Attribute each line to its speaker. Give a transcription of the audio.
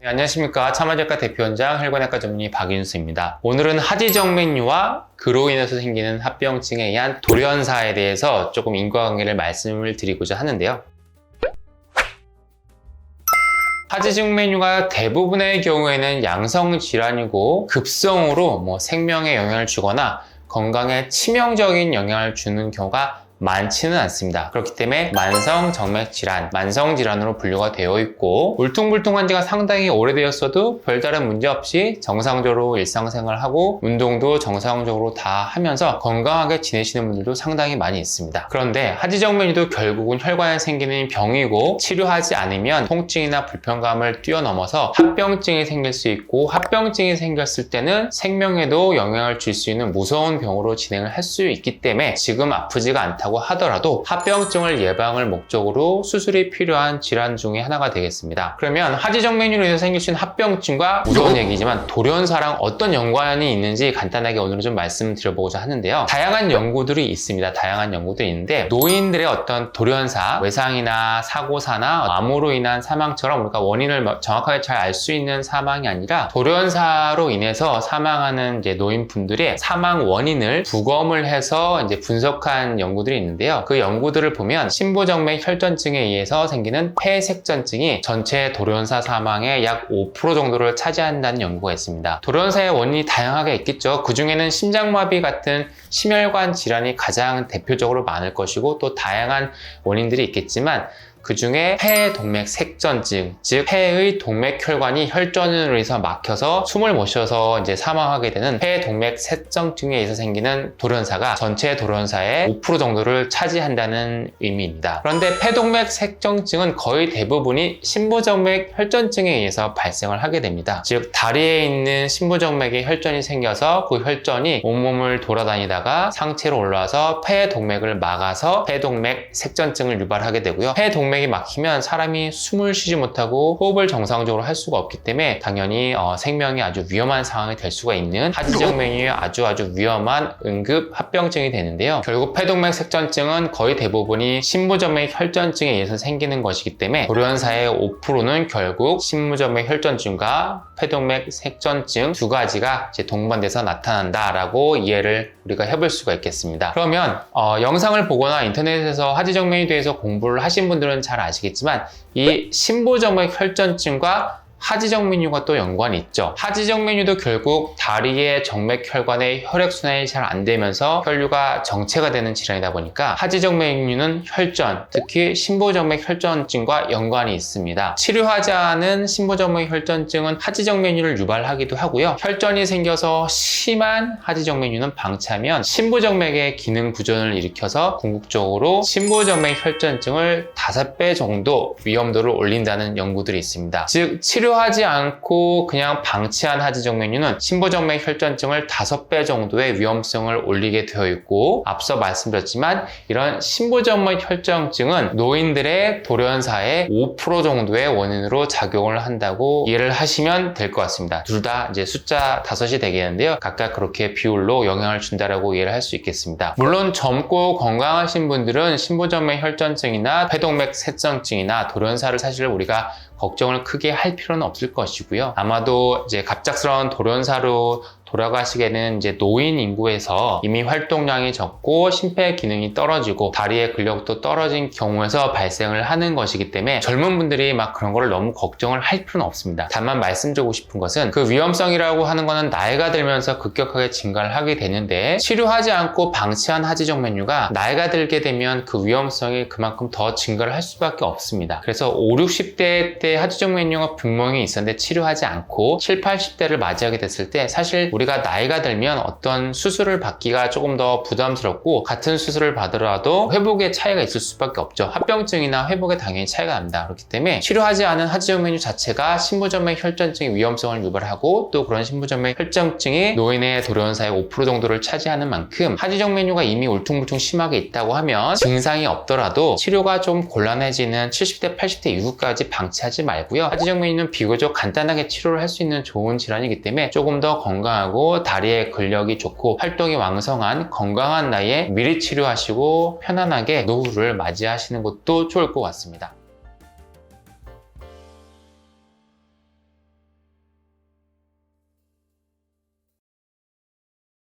Speaker 1: 네, 안녕하십니까. 참아정외과 대표원장 혈관외과 전문의 박윤수입니다. 오늘은 하지정맥류와 그로 인해서 생기는 합병증에 의한 돌연사에 대해서 조금 인과관계를 말씀을 드리고자 하는데요. 하지정맥류가 대부분의 경우에는 양성 질환이고 급성으로 생명에 영향을 주거나 건강에 치명적인 영향을 주는 경우가 많지는 않습니다. 그렇기 때문에 만성정맥질환, 만성질환으로 분류가 되어 있고 울퉁불퉁한 지가 상당히 오래되었어도 별다른 문제 없이 정상적으로 일상생활하고 운동도 정상적으로 다 하면서 건강하게 지내시는 분들도 상당히 많이 있습니다. 그런데 하지정맥류도 결국은 혈관에 생기는 병이고 치료하지 않으면 통증이나 불편감을 뛰어넘어서 합병증이 생길 수 있고 합병증이 생겼을 때는 생명에도 영향을 줄 수 있는 무서운 병으로 진행을 할 수 있기 때문에 지금 아프지가 않다고 하더라도 합병증을 예방을 목적으로 수술이 필요한 질환 중에 하나가 되겠습니다. 그러면 하지정맥류로 인해서 생길 수 있는 합병증과 무서운 얘기지만 돌연사랑 어떤 연관이 있는지 간단하게 오늘은 좀 말씀드려보고자 하는데요. 다양한 연구들이 있습니다. 다양한 연구들이 있는데 노인들의 어떤 돌연사, 외상이나 사고사나 암으로 인한 사망처럼 우리가 원인을 정확하게 잘 알 수 있는 사망이 아니라 돌연사로 인해서 사망하는 노인분들의 사망 원인을 부검을 해서 분석한 연구들이 있는데요. 그 연구들을 보면 심부정맥 혈전증에 의해서 생기는 폐색전증이 전체 돌연사 사망의 약 5% 정도를 차지한다는 연구가 있습니다. 돌연사의 원인이 다양하게 있겠죠. 그 중에는 심장마비 같은 심혈관 질환이 가장 대표적으로 많을 것이고 또 다양한 원인들이 있겠지만 그 중에 폐동맥색전증, 즉 폐의 동맥혈관이 혈전으로 인해서 막혀서 숨을 못 쉬어서 사망하게 되는 폐동맥색전증에 의해서 생기는 돌연사가 전체 돌연사의 5% 정도를 차지한다는 의미입니다. 그런데 폐동맥색전증은 거의 대부분이 심부정맥 혈전증에 의해서 발생을 하게 됩니다. 즉 다리에 있는 심부정맥에 혈전이 생겨서 그 혈전이 온몸을 돌아다니다가 상체로 올라와서 폐동맥을 막아서 폐동맥색전증을 유발하게 되고요. 폐동맥이 막히면 사람이 숨을 쉬지 못하고 호흡을 정상적으로 할 수가 없기 때문에 당연히 생명이 아주 위험한 상황이 될 수가 있는 하지정맥류의 아주 위험한 응급 합병증이 되는데요. 결국 폐동맥색전증은 거의 대부분이 심부정맥 혈전증에 의해서 생기는 것이기 때문에 돌연사의 5%는 결국 심부정맥 혈전증과 폐동맥색전증 두 가지가 동반돼서 나타난다라고 이해를 우리가 해볼 수가 있겠습니다. 그러면 영상을 보거나 인터넷에서 하지정맥에 대해서 공부를 하신 분들은 잘 아시겠지만 이 심부정맥 혈전증과 하지정맥류가 또 연관이 있죠. 하지정맥류도 결국 다리의 정맥혈관의 혈액순환이 잘 안 되면서 혈류가 정체가 되는 질환이다 보니까 하지정맥류는 혈전, 특히 심부정맥 혈전증과 연관이 있습니다. 치료하지 않은 심부정맥 혈전증은 하지정맥류를 유발하기도 하고요. 혈전이 생겨서 심한 하지정맥류는 방치하면 심부정맥의 기능 부전을 일으켜서 궁극적으로 심부정맥 혈전증을 5배 정도 위험도를 올린다는 연구들이 있습니다. 즉 치료하지 않고 그냥 방치한 하지정맥류는 심부정맥 혈전증을 5배 정도의 위험성을 올리게 되어 있고 앞서 말씀드렸지만 이런 심부정맥 혈전증은 노인들의 돌연사의 5% 정도의 원인으로 작용을 한다고 이해를 하시면 될 것 같습니다. 둘 다 숫자 5이 되겠는데요. 각각 그렇게 비율로 영향을 준다라고 이해를 할 수 있겠습니다. 물론 젊고 건강하신 분들은 심부정맥 혈전증이나 폐동맥색전증이나 돌연사를 사실 우리가 걱정을 크게 할 필요는 없을 것이고요. 아마도 갑작스러운 돌연사로 돌아가시게는 노인 인구에서 이미 활동량이 적고 심폐 기능이 떨어지고 다리의 근력도 떨어진 경우에서 발생을 하는 것이기 때문에 젊은 분들이 그런 거를 너무 걱정을 할 필요는 없습니다. 다만 말씀드리고 싶은 것은 그 위험성이라고 하는 거는 나이가 들면서 급격하게 증가를 하게 되는데 치료하지 않고 방치한 하지정맥류가 나이가 들게 되면 그 위험성이 그만큼 더 증가를 할 수밖에 없습니다. 그래서 5, 60대 때 하지정맥류가 분명히 있었는데 치료하지 않고 7, 80대를 맞이하게 됐을 때 사실 우리가 나이가 들면 어떤 수술을 받기가 조금 더 부담스럽고 같은 수술을 받으라도 회복에 차이가 있을 수밖에 없죠. 합병증이나 회복에 당연히 차이가 납니다. 그렇기 때문에 치료하지 않은 하지정맥류 자체가 심부정맥 혈전증의 위험성을 유발하고 또 그런 심부정맥 혈전증이 노인의 돌연사의 5% 정도를 차지하는 만큼 하지정맥류가 이미 울퉁불퉁 심하게 있다고 하면 증상이 없더라도 치료가 좀 곤란해지는 70대, 80대 이후까지 방치하지 말고요. 하지정맥류는 비교적 간단하게 치료를 할 수 있는 좋은 질환이기 때문에 조금 더 건강하고 다리의 근력이 좋고 활동이 왕성한 건강한 나이에 미리 치료하시고 편안하게 노후를 맞이하시는 것도 좋을 것 같습니다.